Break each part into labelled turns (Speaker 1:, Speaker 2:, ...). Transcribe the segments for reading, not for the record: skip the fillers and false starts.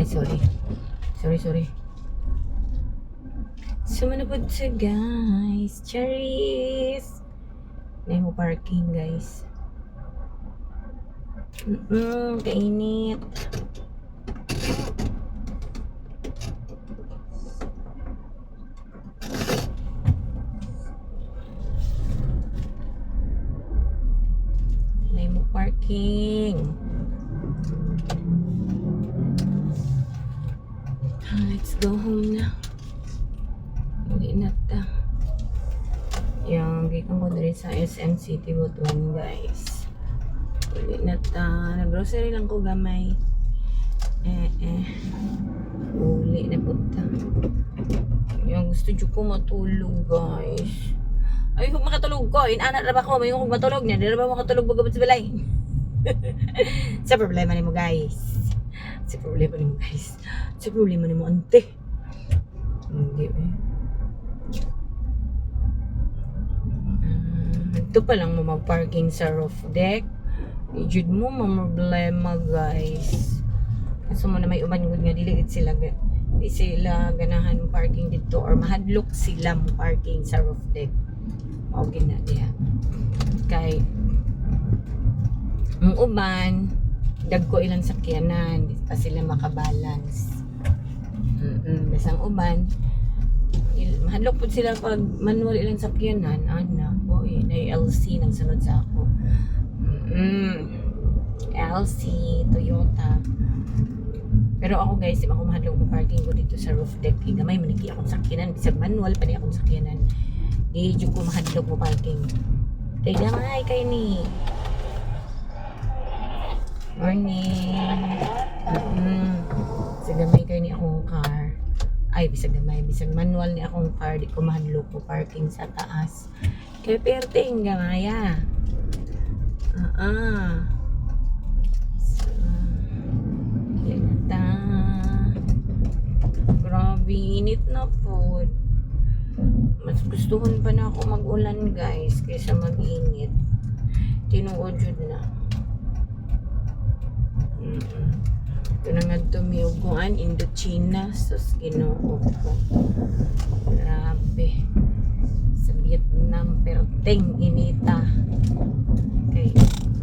Speaker 1: sorry. Sorry. Sumanapod siya, guys. Cherries. Na mo parking, guys. Kainit. Na mo parking. Let's go home na. Hindi na ta. Yung gikan ko dali sa SM City Butuan, guys. Hindi na ta. Nag-grocery lang ko gamay. Uli na po ta. Yung gusto dyo ko matulog, guys. Ay, kung makatulog ko. Inanak na ba ko? May kung matulog niya. Di na ba makatulog bagabot sa balay? Sa problema ni mo, guys. Sa problema ni mo, ante. Hindi eh. Ito pa lang mo mag-parking sa roof deck. Ijud mo problema, guys. Kaso mo na may uban gud nga dili sila ganahan parking dito or mahadlok sila mo parking sa roof deck. Mao gina diha. Kay ang uban dagko ilang sakyanan, di pa sila makabalance. Bisang uban mahadlok po sila pag manual ilang sakyanan, boy, na LC nang sunod sa ako. LC, Toyota. Pero ako, guys, di ako mahadlok ko parking ko dito sa roof deck. Gamay maniki akong sakyanan, bisag manual pa di akong sakyanan. Di ko mahadlok ko parking. Kay gamay kay ni. Morning. Sa gamay kay ni akong car. Ay, bisag manual ni akong car, di ko mahadlok ko parking sa taas. Kaya perting gamaya. So, kinata. Grabe, init na po. Mas gustuhon pa na ako mag-ulan, guys, kaysa mag-init. Tinuod yun na. Ito na nga tumiyuguan, Indochina, sus ginoo ko. Grabe. Sa Vietnam, perteng inita. Okay,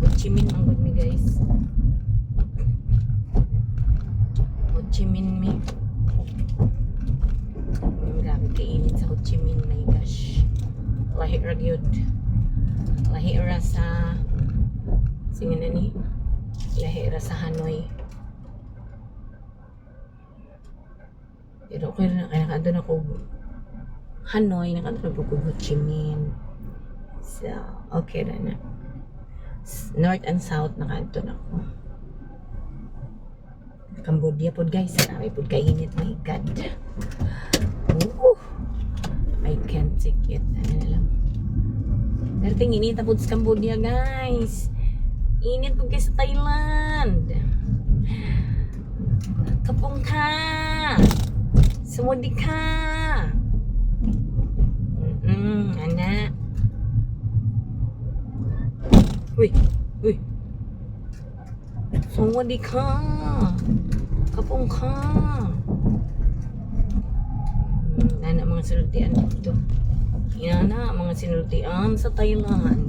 Speaker 1: Ho Chi Minh manggod mi, guys. Ho Chi Minh mi. Grabe kainit sa Ho Chi Minh, my gosh. Lahi ra gyud. Lahi ra sa singin na ni. Lahi ra sa Hanoi. Pero okay na, kaya nakadun ako Hanoi, nakadun ako Ho Chi Minh. So, okay na. North and South, nakadun ako. Cambodia po, guys. Marami po kainit, my God. I can't take it. Ano na lang. Pero init po sa Cambodia, guys. Init po kayo sa Thailand. Kapong ka. Sumudi ka. Anak. Uy. Sumudi ka. Kapong ka. Nana mga sinultian dito. Inana mga sinultian sa Thailand.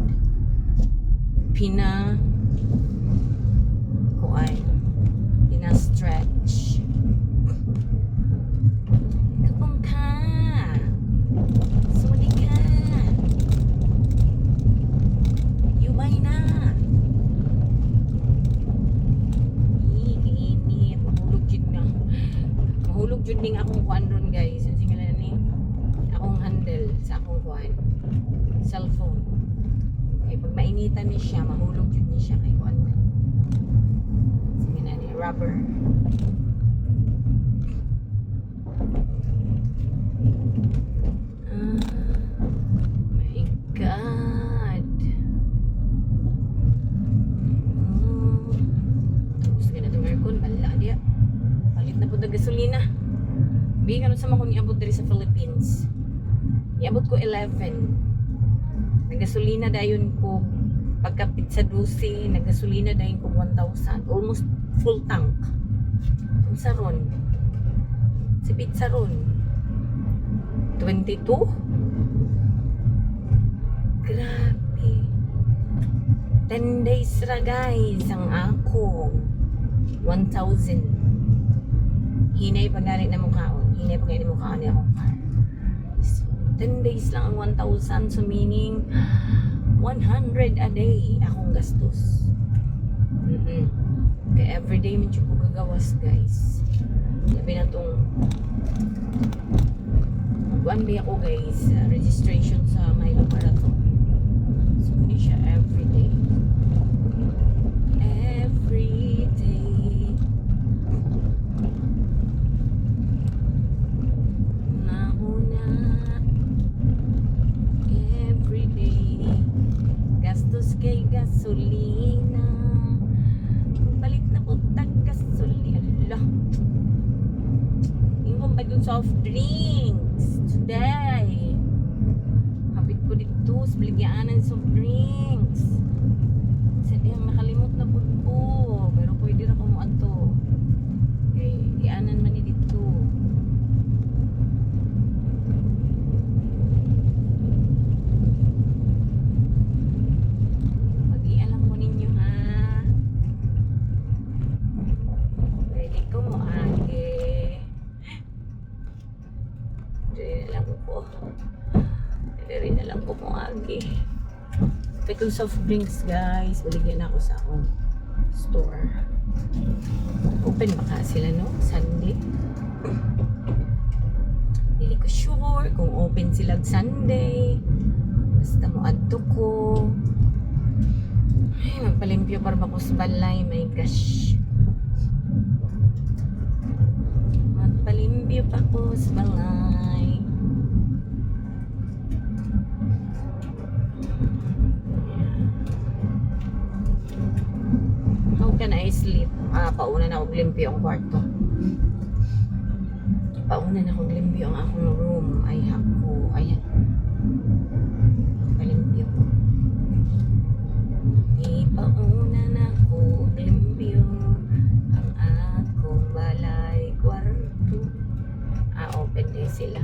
Speaker 1: Pina stretch. Kapong ka. Sumudi ka. Yubay na. Kainit. Mahulog jud ning akong kuan ron, guys. Ang singalan ni akong handle sa akong kuan cellphone. Kaya pag mainitan ni siya, mahulog jud ni siya kay kuan. Singalan ni rubber. My God. Tapos ka na itong aircon. Bala dia. Palit na po na gasolina. Bigyan ka sa mga kung iabot diri sa Philippines. Iabot ko 11. Nagasolina dayon ko pagkapit sa 12. Nagasolina dayon ko 1,000. Almost full tank. Ang saron. Si pizza ron. 22? Grabe. 10 days ra guys ang akong 1,000. Hinay pag galing na mukhaon. Hinay pag galing na mukhaon niya akong car. So, 10 days lang ang 1,000. So meaning 100 a day akong gastos. Kaya everyday medyo ko gagawas guys. Sabi na itong one day ako guys, registration sa may marathon. So hindi siya everyday. Everyday. Nauna. Everyday. Gastos kay gasolina. Palit na po tag gasolina. Allah. Yung bagong soft drinks today. Kapit ko dito sa baligyanan ng soft drinks. Kasi diyang nakalimot na po ko. Pero pwede na kumuan to. Okay, dianan man ni dito. Pag-ialam mo ninyo ha. Pwede ko mo age. Dili na lang ko agi. Pickle soft drinks guys. Baligyan ako sa akong store. Open baka sila no? Sunday. Dili ko sure kung open sila Sunday. Basta mo adto ko. Ay, magpalimpyo para ba ko sa balay. My gosh. Magpalimpyo pa ko sa balay. How can I sleep? Pauna na akong limpyo ang kwarto. Pauna na akong limpyo ang akong room. Ay, hako. Ayan. Palimpyo ko. Pauna na akong limpyo ang akong balay kwarto. Open din sila.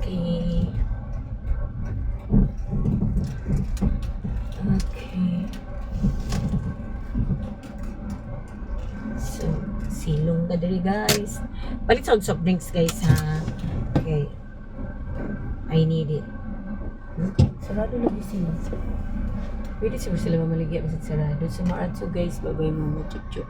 Speaker 1: Okay. Okay. So, silong ka dali guys. Palit sa soft drinks guys ha. Okay. I need it. Sarado na sila. Pwede siguro sila mamaligya kasi sarado. So, maratso guys. Bye-bye mga chup-chup.